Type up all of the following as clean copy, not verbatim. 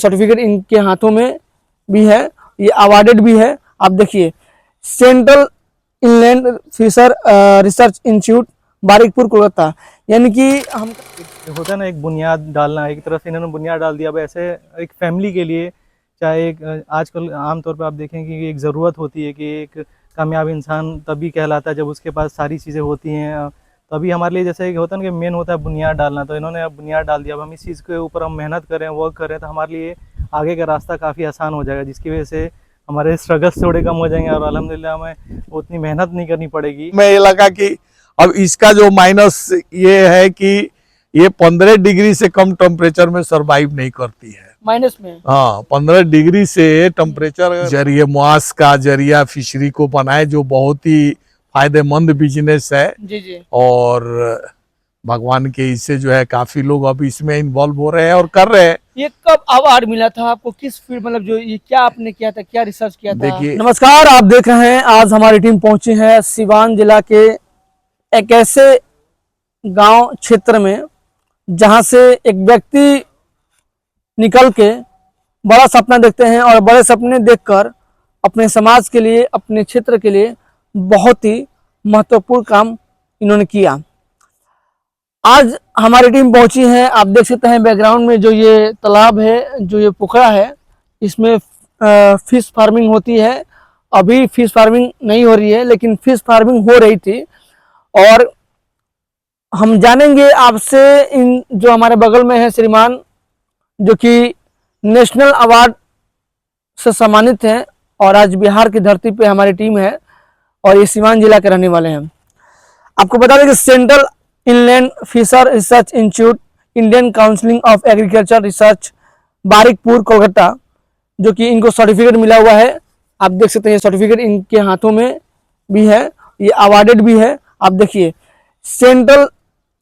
Certificate इनके हाथों में भी है, ये अवार्डेड भी है। आप देखिए, central inland fisher research institute Barrackpore Kolkata. यानी कि हम होता है ना, एक बुनियाद डालना, एक तरह से इन्होंने बुनियाद डाल दिया। वैसे एक फैमिली के लिए, चाहे एक आजकल आमतौर पे आप देखें कि एक ज़रूरत होती है कि एक कामयाब इंसान तभी कहलाता है जब उसके पास सारी चीज़ें होती हैं। तो अभी हमारे लिए जैसे होता है ना कि मेन होता है बुनियाद डालना, तो इन्होंने अब बुनियाद डाल दिया। अब हम इस चीज़ के ऊपर हम मेहनत करें, वर्क करें, तो हमारे लिए आगे का रास्ता काफ़ी आसान हो जाएगा, जिसकी वजह से हमारे स्ट्रगल्स थोड़े कम हो जाएंगे और अल्हम्दुलिल्लाह हमें उतनी मेहनत नहीं करनी पड़ेगी। मैं ये लगा कि अब इसका जो माइनस ये है कि ये 15 डिग्री से कम टेम्परेचर में सरवाइव नहीं करती है। माइनस में, हाँ, 15 डिग्री से टेम्परेचर जरिए मुआस का जरिया फिशरी को बनाए, जो बहुत ही फायदेमंद बिजनेस है। जी जी। और भगवान के इससे जो है काफी लोग अब इसमें इन्वॉल्व हो रहे हैं और कर रहे हैं। ये कब अवार्ड मिला था आपको, किस फील्ड, मतलब जो ये क्या आपने किया था, क्या रिसर्च किया था? देखिए, नमस्कार, आप देख रहे हैं, आज हमारी टीम पहुंची है सिवान जिला के एक ऐसे गांव क्षेत्र में जहां से एक व्यक्ति निकल के बड़ा सपना देखते हैं और बड़े सपने देखकर अपने समाज के लिए, अपने क्षेत्र के लिए बहुत ही महत्वपूर्ण काम इन्होंने किया। आज हमारी टीम पहुंची है, आप देख सकते हैं बैकग्राउंड में जो ये तालाब है, जो ये पोखरा है, इसमें फिश फार्मिंग होती है। अभी फिश फार्मिंग नहीं हो रही है, लेकिन फिश फार्मिंग हो रही थी। और हम जानेंगे आपसे, इन जो हमारे बगल में है श्रीमान, जो कि नेशनल अवार्ड से सम्मानित हैं और आज बिहार की धरती पे हमारी टीम है और ये सिवान जिला के रहने वाले हैं। आपको बता दें कि central inland fisher research institute, Indian council of agriculture research, Barrackpore Kolkata, जो कि इनको सर्टिफिकेट मिला हुआ है। आप देख सकते हैं, सर्टिफिकेट इनके हाथों में भी है, ये अवार्डेड भी है। आप देखिए, central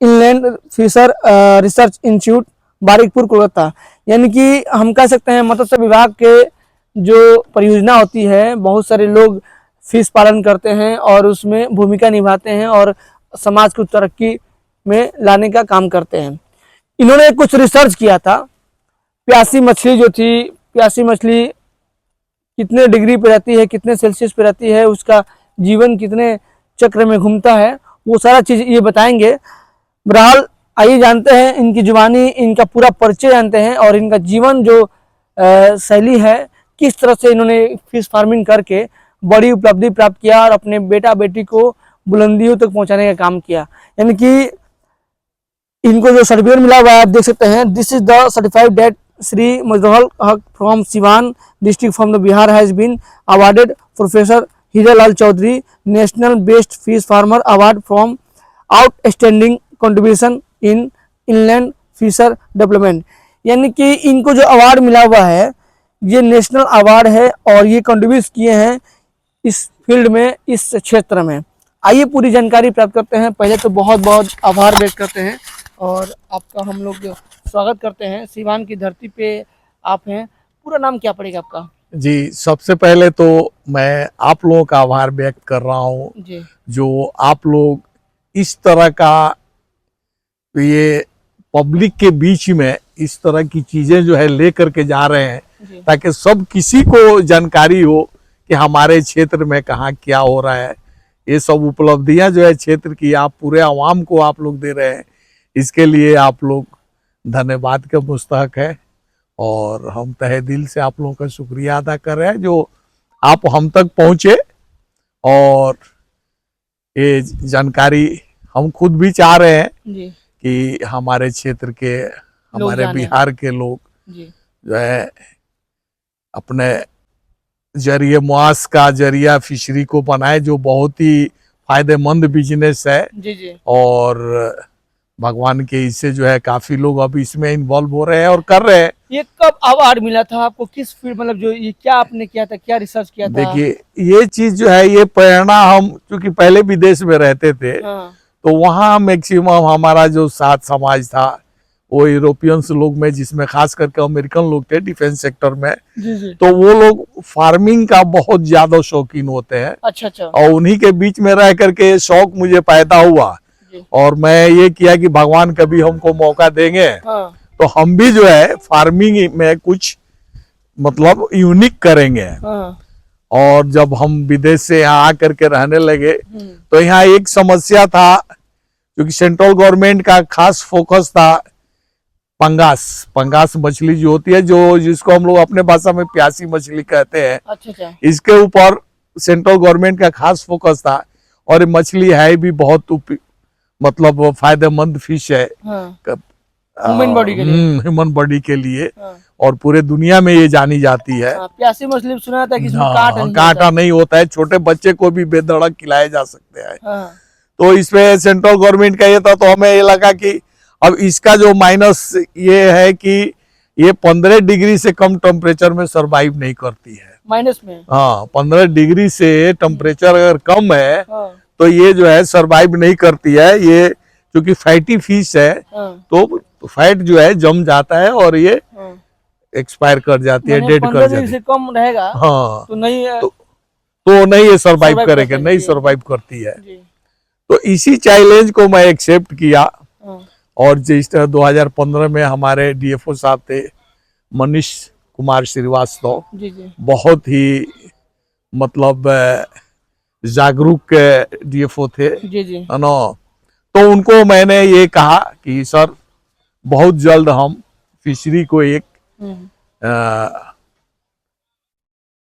inland fisher research institute Barrackpore Kolkata. यानी कि हम कह सकते हैं मत्स्य विभाग के जो परियोजना होती है, बहुत सारे लोग फिश पालन करते हैं और उसमें भूमिका निभाते हैं और समाज को तरक्की में लाने का काम करते हैं। इन्होंने कुछ रिसर्च किया था, प्यासी मछली जो थी, प्यासी मछली कितने डिग्री पे रहती है, कितने सेल्सियस पे रहती है, उसका जीवन कितने चक्र में घूमता है, वो सारा चीज़ ये बताएंगे। बहरहाल आइए जानते हैं इनकी जुबानी, इनका पूरा परिचय जानते हैं और इनका जीवन जो शैली है, किस तरह से इन्होंने फिश फार्मिंग करके बड़ी उपलब्धि प्राप्त किया और अपने बेटा बेटी को बुलंदियों तक पहुंचाने का काम किया। यानी कि इनको जो सर्टिफिकेट मिला हुआ है, आप देख सकते हैं, this is the certified that Shri Mazdoor Haque from Siwan district from the Bihar has been awarded professor Hiralal Chaudhary national best fish farmer award from outstanding contribution in inland fisher development. यानी कि इनको जो अवार्ड मिला हुआ है, ये नेशनल अवार्ड है और ये कंट्रीब्यूट किए हैं इस फील्ड में, इस क्षेत्र में। आइए पूरी जानकारी प्राप्त करते हैं। पहले तो बहुत बहुत आभार व्यक्त करते हैं और आपका हम लोग स्वागत करते हैं। सिवान की धरती पे आप हैं, पूरा नाम क्या पड़ेगा आपका? जी, सबसे पहले तो मैं आप लोगों का आभार व्यक्त कर रहा हूँ, जो आप लोग इस तरह का ये पब्लिक के बीच में इस तरह की चीजें जो है ले करके जा रहे हैं, ताकि सब किसी को जानकारी हो कि हमारे क्षेत्र में कहाँ क्या हो रहा है। ये सब उपलब्धियां जो है क्षेत्र की आप पूरे आवाम को आप लोग दे रहे हैं, इसके लिए आप लोग धन्यवाद के मुस्तहक है और हम तहे दिल से आप लोगों का शुक्रिया अदा कर रहे हैं जो आप हम तक पहुंचे। और ये जानकारी हम खुद भी चाह रहे हैं कि हमारे क्षेत्र के, हमारे बिहार के लोग जो है अपने जरिए मुआस का जरिया फिशरी को बनाए, जो बहुत ही फायदेमंद बिजनेस है। और भगवान के इससे जो है काफी लोग अब इसमें इन्वॉल्व हो रहे हैं और कर रहे हैं। ये कब अवार्ड मिला था आपको, किस फील्ड, मतलब जो ये क्या आपने किया था, क्या रिसर्च किया था? देखिए, ये चीज जो है, ये प्रेरणा, हम क्योंकि पहले विदेश में रहते थे, तो वहाँ मैक्सिमम हमारा जो साथ समाज था वो यूरोपियंस लोग में, जिसमें खास करके अमेरिकन लोग थे डिफेंस सेक्टर में, तो वो लोग फार्मिंग का बहुत ज्यादा शौकीन होते हैं। अच्छा। और उन्हीं के बीच में रह करके शौक मुझे पैदा हुआ और मैं ये किया कि भगवान कभी हमको मौका देंगे तो हम भी जो है फार्मिंग में कुछ मतलब यूनिक करेंगे। हाँ, और जब हम विदेश से यहाँ आकर के रहने लगे तो यहाँ एक समस्या था, क्योंकि सेंट्रल गवर्नमेंट का खास फोकस था पंगास मछली जो होती है, जो जिसको हम लोग अपने भाषा में प्यासी मछली कहते हैं, अच्छा अच्छा, इसके ऊपर सेंट्रल गवर्नमेंट का खास फोकस था। और ये मछली है भी बहुत मतलब फायदेमंद फिश है हाँ, ह्यूमन बॉडी के लिए। ह्यूमन बॉडी के लिए, हाँ, और पूरे दुनिया में ये जानी जाती है। हाँ, प्यासी मछली सुना था कि इसमें हाँ, कांटा नहीं कांटा होता। नहीं होता है, छोटे बच्चे को भी बेधड़क खिलाए जा सकते हैं। हाँ, तो इसमें सेंट्रल गवर्नमेंट का ये था, तो हमें ये लगा कि अब इसका जो माइनस ये है कि ये 15 डिग्री से कम टेम्परेचर में सरवाइव नहीं करती है। माइनस में। हाँ, 15 डिग्री से टेम्परेचर अगर कम है हाँ, तो ये जो है सरवाइव नहीं करती है। ये क्योंकि फैटी फिश है हाँ, तो फैट जो है जम जाता है और ये हाँ, एक्सपायर कर जाती है, माने डेड 15 कर डिग्री जाती से है। कम रहेगा हाँ, तो नहीं तो नहीं ये सरवाइव survive करेगा, करती नहीं है। सरवाइव करती है। जी। तो इसी चैलेंज को मैं एक्सेप्ट किया। हाँ, और जिस तरह 2015 में हमारे डीएफओ साहब थे मनीष कुमार श्रीवास्तव, जी जी, बहुत ही मतलब जागरूक डीएफओ थे, जी जी, है ना। तो उनको मैंने ये कहा कि सर बहुत जल्द हम फिशरी को एक अ,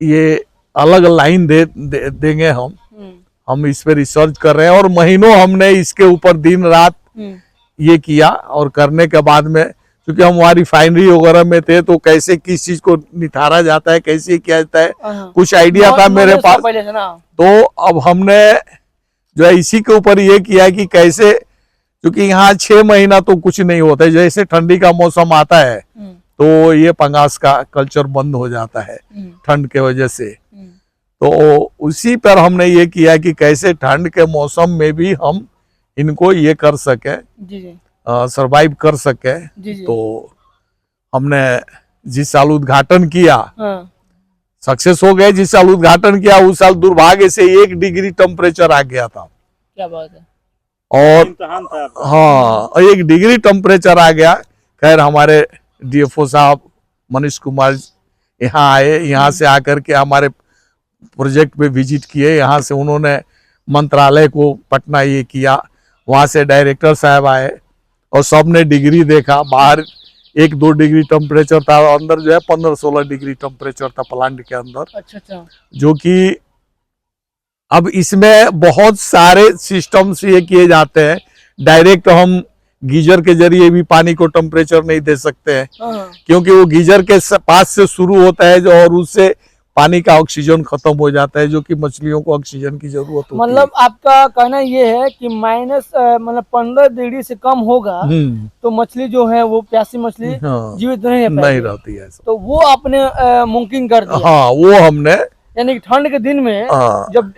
ये अलग लाइन देंगे हम इस पे रिसर्च कर रहे हैं। और महीनों हमने इसके ऊपर दिन रात ये किया। और करने के बाद में, क्योंकि हम वहाँ रिफाइनरी वगैरह में थे, तो कैसे किस चीज को निथारा जाता है, कैसे किया जाता है, कुछ आइडिया था मेरे पास। पहले से ना। तो अब हमने जो है इसी के ऊपर ये किया कि कैसे, क्योंकि यहाँ 6 महीना तो कुछ नहीं होता है, जैसे ठंडी का मौसम आता है तो ये पंगास का कल्चर बंद हो जाता है ठंड के वजह से। तो उसी पर हमने ये किया कि कैसे ठंड के मौसम में भी हम इनको ये कर सके, सरवाइव कर सके। तो हमने जिस साल उद्घाटन किया सक्सेस हो गए। जिस साल उद्घाटन किया उस साल दुर्भाग्य से 1 डिग्री टेम्परेचर आ गया था। क्या बात है। और हाँ, 1 डिग्री टेम्परेचर आ गया। खैर हमारे डीएफओ साहब मनीष कुमार यहाँ आए, यहाँ से आकर के हमारे प्रोजेक्ट पे विजिट किए। यहाँ से उन्होंने मंत्रालय को पटना ये किया, वहाँ से डायरेक्टर साहब आए और सबने डिग्री देखा। बाहर 1-2 डिग्री टेम्परेचर था, अंदर जो है 15-16 डिग्री टेम्परेचर था प्लांट के अंदर। अच्छा। जो कि अब इसमें बहुत सारे सिस्टम्स ये किए जाते हैं। डायरेक्ट हम गीजर के जरिए भी पानी को टेम्परेचर नहीं दे सकते हैं, क्योंकि वो गीजर के पास से शुरू होता है और उससे पानी का ऑक्सीजन खत्म हो जाता है, जो कि मछलियों को ऑक्सीजन की जरूरत होती है। मतलब आपका कहना ये है कि माइनस मतलब 15 डिग्री से कम होगा तो मछली जो है वो प्यासी मछली जीवित नहीं रहती है। तो वो आपने मुमकिन कर दिया। हाँ, वो हमने, यानी कि ठंड के दिन में जब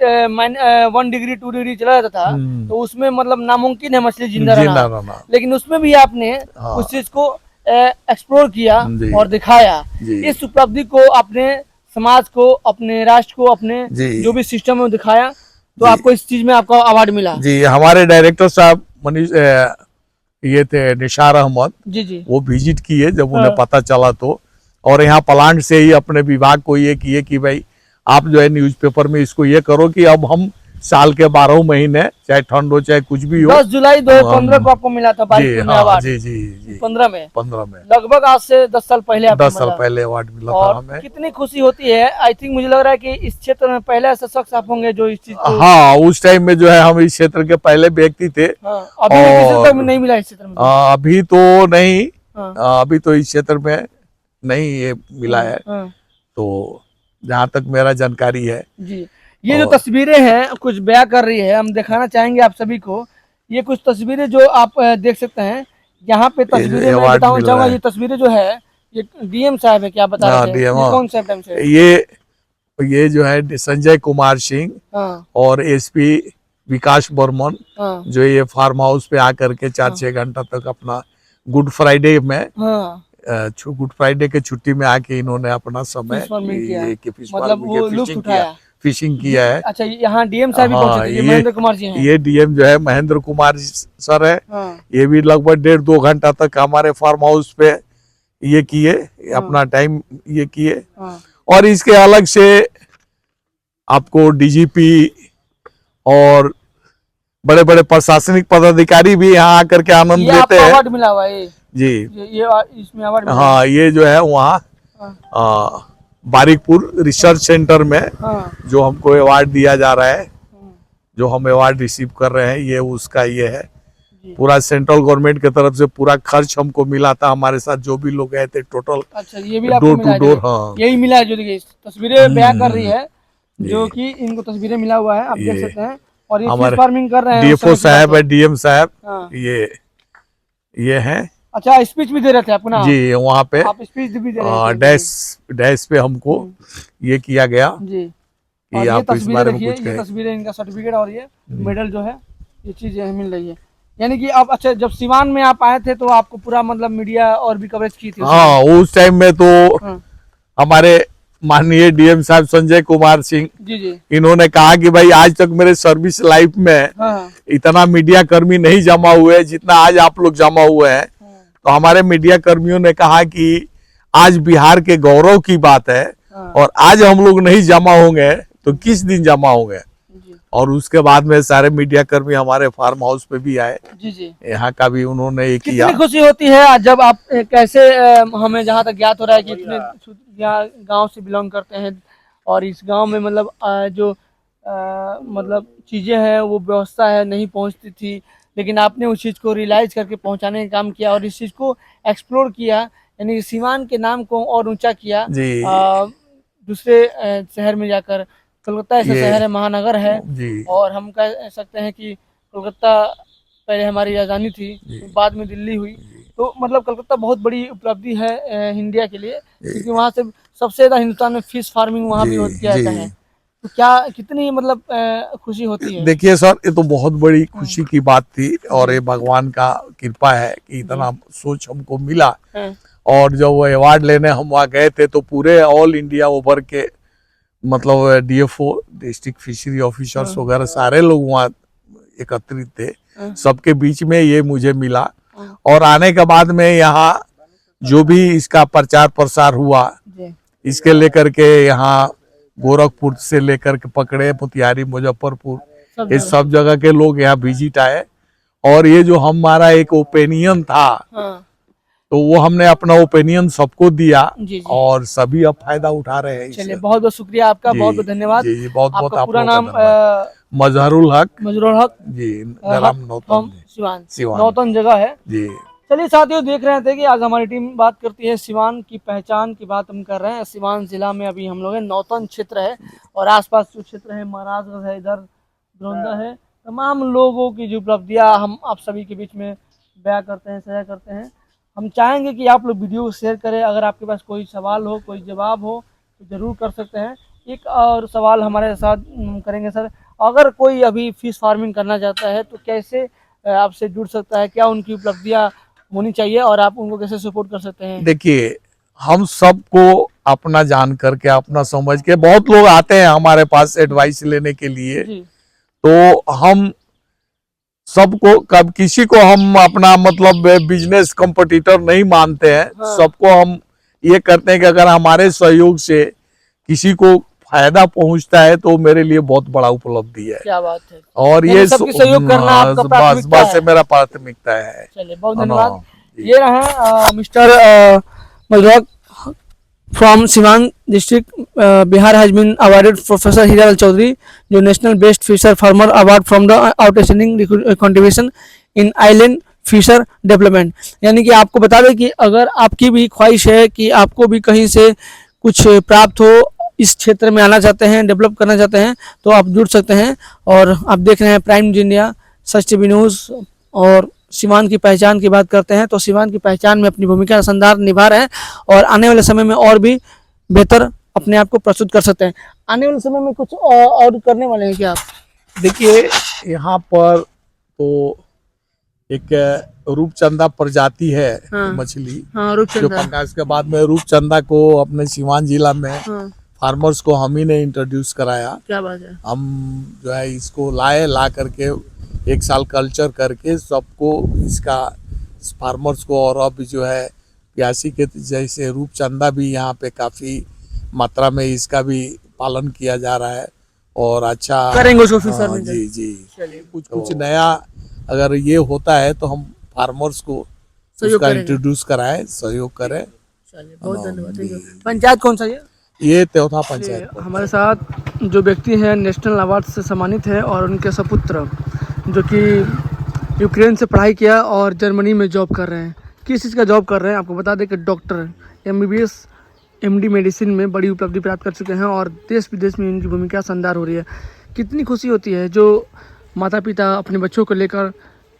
1 डिग्री 2 डिग्री चला जाता था तो उसमें मतलब नामुमकिन है मछली जिंदा रहना, लेकिन उसमें भी आपने उस चीज को एक्सप्लोर किया और दिखाया। इस उपलब्धि को आपने समाज को, अपने राष्ट्र को, अपने जो भी सिस्टम में दिखाया, तो आपको इस चीज में आपको अवार्ड मिला। जी, हमारे डायरेक्टर साहब मनीष ये थे निशार अहमद, जी, वो विजिट किए जब उन्हें पता चला तो। और यहाँ प्लांट से ही अपने विभाग को ये किए कि भाई आप जो है न्यूज़पेपर में इसको ये करो कि अब हम साल के 12 महीने, चाहे ठंड हो चाहे कुछ भी हो। 10 जुलाई 2015 को आपको मिला था अवार्ड। जी 15 में लगभग आज से 10 साल पहले 10 साल पहले अवार्ड मिला था हमें। कितनी खुशी होती है। आई थिंक मुझे लग रहा है कि इस क्षेत्र में पहले ऐसा शख्स आप होंगे जो इस चीज को... हाँ, उस टाइम में जो है हम इस क्षेत्र के पहले व्यक्ति थे। अभी किसी को नहीं मिला इस क्षेत्र में। अभी तो नहीं, अभी तो इस क्षेत्र में नहीं ये मिला है। तो जहाँ तक मेरा जानकारी है जी। ये जो तस्वीरें हैं कुछ बयां कर रही है, हम दिखाना चाहेंगे आप सभी को। ये कुछ तस्वीरें जो आप देख सकते हैं यहाँ पे तस्वीरें, मैं बताऊं चाहूंगा ये तस्वीरें जो है ये डीएम साहब है, क्या बता रहे हैं, कौन सा टाइम से? ये जो है संजय कुमार सिंह और एसपी विकास बर्मन, जो ये फार्म हाउस पे आकर के 4-6 घंटा तक अपना गुड फ्राइडे में गुड फ्राइडे के छुट्टी में आके इन्होंने अपना समय मतलब वो लुत्फ उठाया, फिशिंग किया है। अच्छा, यहाँ डीएम साहब भी पहुंचे थे, ये महेंद्र कुमार जी हैं। ये डीएम जो है महेंद्र कुमार सर है। ये भी लगभग 1.5-2 घंटा तक हमारे फार्म हाउस पे ये किए, अपना टाइम ये किए। हाँ और इसके अलग से आपको डीजीपी और बड़े बड़े प्रशासनिक पदाधिकारी भी यहाँ आकर के आनंद ये लेते आपको हैं। अवार्ड मिला हुआ है ये जी इसमें अवार्ड मिला हाँ, ये जो है वहाँ हाँ। बारिकपुर रिसर्च सेंटर में हाँ जो हमको अवार्ड दिया जा रहा है, जो हम अवार्ड रिसीव कर रहे हैं, ये उसका ये है। जी। पूरा सेंट्रल गवर्नमेंट की तरफ से पूरा खर्च हमको मिला था, हमारे साथ जो भी लोग गए थे टोटल अच्छा ये भी आपको डोर मिला टू है डोर। जो- हाँ यही मिला है जो देखिए तस्वीरें बयां कर रही है जो कि इनको तस्वीरें मिला हुआ है, आप देख ये सकते हैं। और ये हमारे फिश फार्मिंग कर रहे हैं उस डीएफओ समय की बात साहब है। है, डीएम साहब, हाँ। ये हैं अच्छा स्पीच भी दे रहे थे अपना जी। वहाँ पे आप स्पीच भी दे रहे थे डैश पे हमको ये किया गया जी। कि और ये आप इस तस्वीरें बारे में देखिए, कुछ ये कहें। तस्वीरें इनका सर्टिफिकेट और ये मेडल जो है ये चीजें मिल रही है। यानी कि आप अच्छा जब सिवान में आप आए थे तो आपको पूरा मतलब मीडिया और भी कवरेज की थी उस हाँ, उस टाइम में तो समय? हाँ, हमारे माननीय डीएम साहब संजय कुमार सिंह, जी जी इन्होंने कहा कि भाई आज तक मेरे सर्विस लाइफ में हाँ इतना मीडिया कर्मी नहीं जमा हुए जितना आज आप लोग जमा हुए हैं। तो हमारे मीडिया कर्मियों ने कहा कि आज बिहार के गौरव की बात है हाँ, और आज हम लोग नहीं जमा होंगे तो किस दिन जमा होंगे। जी और उसके बाद में सारे मीडिया कर्मी हमारे फार्म हाउस पे भी आए, जी जी। यहाँ का भी उन्होंने ये किया। कितनी खुशी होती है आज जब आप कैसे हमें जहाँ तक ज्ञात हो रहा है कि इतने यहाँ गांव से बिलोंग करते हैं और इस गांव में मतलब जो मतलब चीज़ें हैं वो व्यवस्था है नहीं पहुंचती थी, लेकिन आपने उस चीज़ को रियलाइज करके पहुंचाने का काम किया और इस चीज़ को एक्सप्लोर किया, यानी कि सीवान के नाम को और ऊंचा किया जी दूसरे शहर में जाकर। कोलकाता ऐसा ये शहर है, महानगर है जी और हम कह सकते हैं कि कोलकाता पहले हमारी राजधानी थी, बाद में दिल्ली हुई, तो मतलब कलकत्ता बहुत बड़ी उपलब्धि है इंडिया के लिए, क्योंकि वहाँ से सबसे ज़्यादा हिंदुस्तान में फिश फार्मिंग वहाँ भी किया जाता है। तो क्या कितनी मतलब खुशी होती है? देखिए सर, ये तो बहुत बड़ी खुशी की बात थी और ये भगवान का कृपा है कि इतना सोच हमको मिला। हाँ, और जब वो अवार्ड लेने हम वहाँ गए थे तो पूरे ऑल इंडिया ओवर के मतलब डीएफओ डिस्ट्रिक्ट फिशरी ऑफिसर्स वगैरह सारे लोग वहाँ एकत्रित थे, सबके बीच में ये मुझे मिला। और आने के बाद में यहाँ जो भी इसका प्रचार प्रसार हुआ जी इसके लेकर के यहाँ गोरखपुर से लेकर के पकड़े मोतिहारी मुजफ्फरपुर सब ये सब जगह के लोग यहाँ विजिट आए और ये जो हमारा एक ओपिनियन था हाँ तो वो हमने अपना ओपिनियन सबको दिया जी जी। और सभी अब फायदा उठा रहे हैं इससे। चलिए बहुत बहुत शुक्रिया आपका, जी, बहुत बहुत धन्यवाद। जी जी, बहुत बहुत आपका आप पूरा लोगों का नाम धन्यवाद। मजहरुल हक मजरूर हक जी, ग्राम नौतन सिवान सिवान। नौतन जगह है जी। चलिए साथियों, देख रहे थे कि आज हमारी टीम बात करती है सिवान की पहचान की बात हम कर रहे हैं। सिवान जिला में अभी हम लोग हैं, नौतन क्षेत्र है और आसपास जो क्षेत्र है महाराजगंज है, इधर द्रोंदा है, तमाम लोगों की जो उपलब्धियां हम आप सभी के बीच में बयां करते हैं, साझा करते हैं। हम चाहेंगे कि आप लोग वीडियो को शेयर करें। अगर आपके पास कोई सवाल हो, कोई जवाब हो तो ज़रूर कर सकते हैं। एक और सवाल हमारे साथ करेंगे सर, अगर कोई अभी फिश फार्मिंग करना चाहता है तो कैसे आपसे जुड़ सकता है, क्या उनकी उपलब्धियां होनी चाहिए और आप उनको कैसे सपोर्ट कर सकते हैं? देखिए, हम सबको अपना जान करके अपना समझ के बहुत लोग आते हैं हमारे पास एडवाइस लेने के लिए, जी तो हम सबको कब किसी को हम अपना मतलब बिजनेस कंपटीटर नहीं मानते हैं। हाँ। सबको हम ये करते हैं कि अगर हमारे सहयोग से किसी को फायदा पहुंचता है तो मेरे लिए बहुत बड़ा उपलब्धि है। क्या बात है। और यानी ये सबकी सहयोग करना आपका बस प्राथमिकता बस है। मेरा प्राथमिकता है। चलिए बहुत हाँ, धन्यवाद। जी। ये रहे mister Mazroor from Siwan district, Bihar has been awarded professor Hiralal Chaudhary जो national best fisher farmer award from the outstanding contribution in island fisher development. यानी कि आपको बता दें कि अगर आपकी भी ख्वाहिश है कि आपको भी कहीं से कुछ प्राप्त हो, इस क्षेत्र में आना चाहते हैं, डेवलप करना चाहते हैं, तो आप जुड़ सकते हैं। और आप देख रहे हैं प्राइम न्यूज़ इंडिया, सच टीवी न्यूज़ और सिवान की पहचान की बात करते हैं तो सिवान की पहचान में अपनी भूमिका शानदार निभा रहे हैं और आने वाले समय में और भी बेहतर अपने आप को प्रस्तुत कर सकते हैं। आने वाले समय में कुछ और करने वाले हैं क्या आप? देखिए, यहाँ पर तो एक रूपचंदा प्रजाति है हाँ। मछली, हाँ जो रूपचंदा। पकड़ा। इसके बाद में रूपचंदा को अपने सिवान जिला में हाँ फार्मर्स को हम ही ने इंट्रोड्यूस कराया। क्या बात है। हम जो है इसको ला करके 1 साल कल्चर करके सबको इसका फार्मर्स को और अब जो है प्यासी के जैसे रूपचंदा भी यहाँ पे काफ़ी मात्रा में इसका भी पालन किया जा रहा है और अच्छा करेंगे उसको फिर सर हाँ, में जी जी चलिए कुछ कुछ नया अगर ये होता है तो हम फार्मर्स को सहयोग उसका करेंगे। इंट्रोड्यूस कराएं, सहयोग करें। चलिए बहुत धन्यवाद, थैंक यू। पंचायत कौन सा ये चौथा ये पंचायत हमारे साथ जो व्यक्ति हैं नेशनल अवार्ड से सम्मानित हैं और उनके सपुत्र जो कि यूक्रेन से पढ़ाई किया और जर्मनी में जॉब कर रहे हैं। किस चीज़ का जॉब कर रहे हैं आपको बता दें कि डॉक्टर MBBS MD मेडिसिन में बड़ी उपलब्धि प्राप्त कर चुके हैं और देश विदेश में इनकी भूमिका शानदार हो रही है। कितनी खुशी होती है जो माता पिता अपने बच्चों को लेकर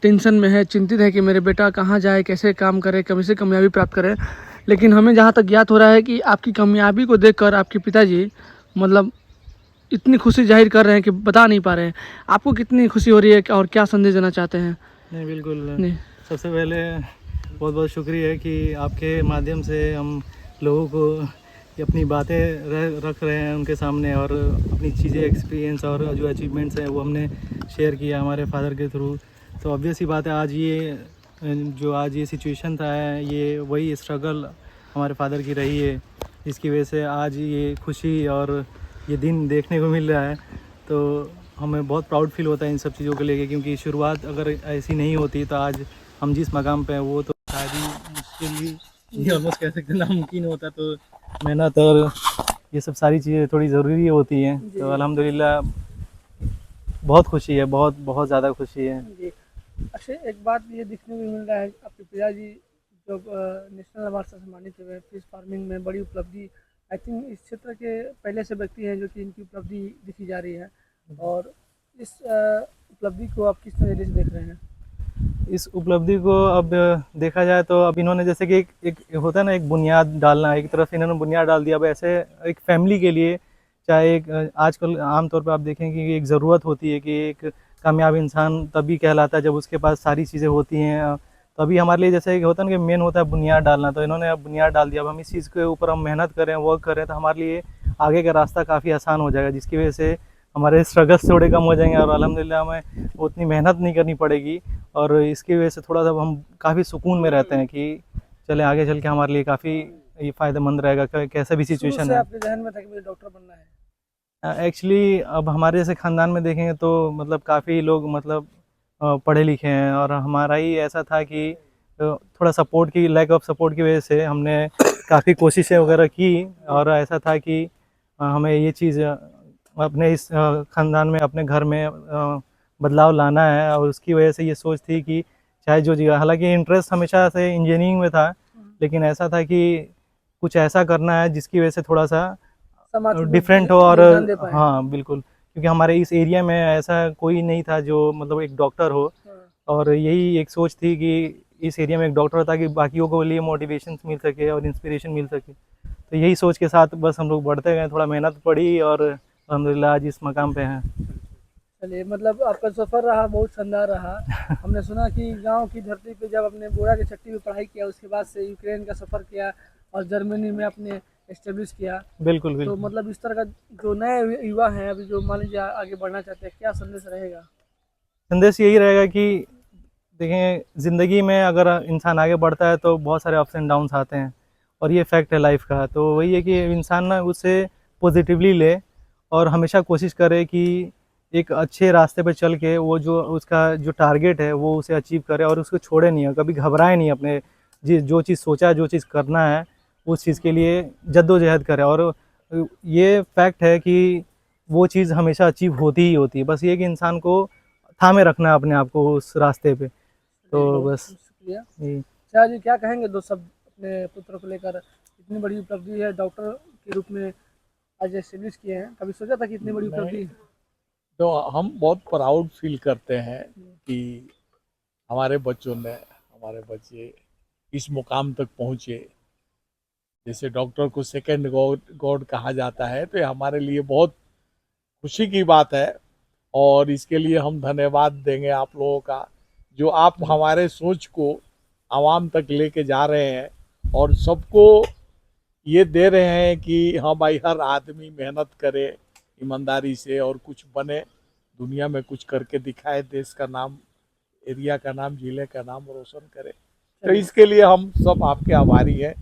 टेंशन में है, चिंतित है कि मेरे बेटा कहाँ जाए, कैसे काम करे, कैसे कामयाबी प्राप्त करे। लेकिन हमें जहाँ तक ज्ञात हो रहा है कि आपकी कामयाबी को देखकर आपके पिताजी मतलब इतनी खुशी जाहिर कर रहे हैं कि बता नहीं पा रहे हैं। आपको कितनी खुशी हो रही है और क्या संदेश देना चाहते हैं? नहीं बिल्कुल, नहीं सबसे पहले बहुत बहुत शुक्रिया है कि आपके माध्यम से हम लोगों को ये अपनी बातें रख रहे हैं उनके सामने और अपनी चीज़ें एक्सपीरियंस और जो अचीवमेंट्स हैं वो हमने शेयर किया हमारे फादर के थ्रू। तो ऑब्वियस ही बात है, आज ये सिचुएशन था, ये वही स्ट्रगल हमारे फादर की रही है जिसकी वजह से आज ये खुशी और ये दिन देखने को मिल रहा है। तो हमें बहुत प्राउड फील होता है इन सब चीज़ों को लेके, क्योंकि शुरुआत अगर ऐसी नहीं होती तो आज हम जिस मकाम पे हैं वो तो शायद ही मुश्किल ही ऑलमोस्ट कह सकते हैं नामुमकिन होता। तो मेहनत और ये सब सारी चीज़ें थोड़ी ज़रूरी होती हैं। तो अल्हम्दुलिल्लाह बहुत खुशी है, बहुत बहुत ज़्यादा खुशी है। जी। अच्छा, एक बात ये दिखने को मिल रहा है, आपके पिताजी जो नेशनल अवार्ड से सम्मानित हुए फिश फार्मिंग में बड़ी उपलब्धि, आई थिंक इस क्षेत्र के पहले से व्यक्ति हैं जो कि इनकी उपलब्धि दिखी जा रही है। और इस उपलब्धि को आप किस नज़रिए से देख रहे हैं? इस उपलब्धि को अब देखा जाए तो अब इन्होंने जैसे कि एक होता है ना, एक बुनियाद डालना, एक तरफ से इन्होंने बुनियाद डाल दिया। अब ऐसे एक फैमिली के लिए, चाहे एक आजकल आमतौर पे आप देखें कि एक ज़रूरत होती है कि एक कामयाब इंसान तभी कहलाता है जब उसके पास सारी चीज़ें होती हैं। तो अभी हमारे लिए जैसे कि होता है ना कि मेन होता है बुनियाद डालना, तो इन्होंने अब बुनियाद डाल दिया। अब हम इस चीज़ के ऊपर हम मेहनत करें, वर्क करें तो हमारे लिए आगे का रास्ता काफ़ी आसान हो जाएगा, जिसकी वजह से हमारे स्ट्रगल्स थोड़े कम हो जाएंगे और अल्हम्दुलिल्लाह हमें उतनी मेहनत नहीं करनी पड़ेगी। और इसकी वजह से थोड़ा सा हम काफ़ी सुकून में रहते हैं कि चले आगे चल के हमारे लिए काफ़ी ये फ़ायदेमंद रहेगा, कैसा भी सिचुएशन है। आपके जहन में था कि मुझे डॉक्टर बनना है? एक्चुअली अब हमारे जैसे ख़ानदान में देखेंगे तो मतलब काफ़ी लोग मतलब पढ़े लिखे हैं, और हमारा ही ऐसा था कि थोड़ा सपोर्ट की लैक ऑफ सपोर्ट की वजह से हमने काफ़ी कोशिशें वगैरह की। और ऐसा था कि हमें ये चीज़ अपने इस ख़ानदान में, अपने घर में बदलाव लाना है। और उसकी वजह से ये सोच थी कि चाहे जो जगह, हालांकि इंटरेस्ट हमेशा से इंजीनियरिंग में था, लेकिन ऐसा था कि कुछ ऐसा करना है जिसकी वजह से थोड़ा सा डिफरेंट हो। और हाँ बिल्कुल, क्योंकि हमारे इस एरिया में ऐसा कोई नहीं था जो मतलब एक डॉक्टर हो। और यही एक सोच थी कि इस एरिया में एक डॉक्टर हो ताकि बाकियों को लिए मोटिवेशन मिल सके और इंस्पिरेशन मिल सके। तो यही सोच के साथ बस हम लोग बढ़ते गए, थोड़ा मेहनत पड़ी और अल्हम्दुलिल्लाह आज इस मकाम पे हैं। चलिए, मतलब आपका सफ़र रहा बहुत शानदार रहा। हमने सुना कि गांव की धरती पे जब आपने बोरा की चट्टी में पढ़ाई किया, उसके बाद से यूक्रेन का सफ़र किया और जर्मनी में आपने एस्टेब्लिश किया। बिल्कुल तो बिल्कुल। मतलब इस तरह का जो नए युवा हैं अभी, जो मान लीजिए आगे बढ़ना चाहते हैं, क्या संदेश रहेगा? संदेश यही रहेगा कि देखें, ज़िंदगी में अगर इंसान आगे बढ़ता है तो बहुत सारे अप्स एंड डाउन्स आते हैं, और ये फैक्ट है लाइफ का। तो वही है कि इंसान ना उसे पॉजिटिवली ले और हमेशा कोशिश करे कि एक अच्छे रास्ते पे चल के वो जो उसका जो टारगेट है वो उसे अचीव करे, और उसको छोड़े नहीं, कभी घबराए नहीं। अपने जो चीज़ सोचा है, जो चीज़ करना है, उस चीज़ के लिए जद्दोजहद करे। और ये फैक्ट है कि वो चीज़ हमेशा अचीव होती ही होती है। बस ये कि इंसान को थामे रखना है अपने आप को उस रास्ते पे। तो बहुत बस शुक्रिया। यही। शाह जी, क्या कहेंगे दो शब्द अपने पुत्र को लेकर? इतनी बड़ी उपलब्धि है, डॉक्टर के रूप में आज एस्टेब्लिश किए हैं, कभी सोचा था कि इतनी बड़ी उपलब्धि? तो हम बहुत प्राउड फील करते हैं कि हमारे बच्चे इस मुकाम तक पहुँचे। जैसे डॉक्टर को सेकंड गॉड कहा जाता है, तो ये हमारे लिए बहुत खुशी की बात है। और इसके लिए हम धन्यवाद देंगे आप लोगों का, जो आप हमारे सोच को आवाम तक लेके जा रहे हैं और सबको ये दे रहे हैं कि हाँ भाई, हर आदमी मेहनत करे ईमानदारी से और कुछ बने, दुनिया में कुछ करके दिखाए, देश का नाम, एरिया का नाम, जिले का नाम रोशन करे। तो इसके लिए हम सब आपके आभारी हैं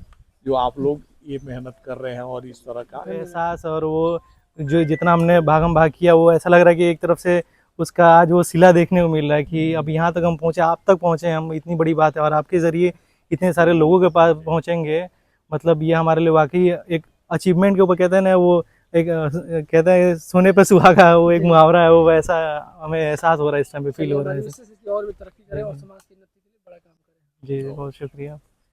जो आप लोग ये मेहनत कर रहे हैं और इस तरह का एहसास और वो जो जितना हमने भागम भाग किया वो ऐसा लग रहा है कि एक तरफ से उसका आज वो सिला देखने को मिल रहा है कि अब यहाँ तक हम पहुँचे, आप तक पहुँचे हम, इतनी बड़ी बात है और आपके ज़रिए इतने सारे लोगों के पास पहुँचेंगे, मतलब ये हमारे लिए वाकई एक अचीवमेंट के ऊपर कहते हैं ना वो एक कहते हैं सोने पे सुहागा, वो एक मुहावरा है, वो वैसा हमें एहसास हो रहा है, इस टाइम पे फील हो रहा है। और भी तरक्की करें और समाज की उन्नति के लिए बड़ा काम करें। जी बहुत शुक्रिया।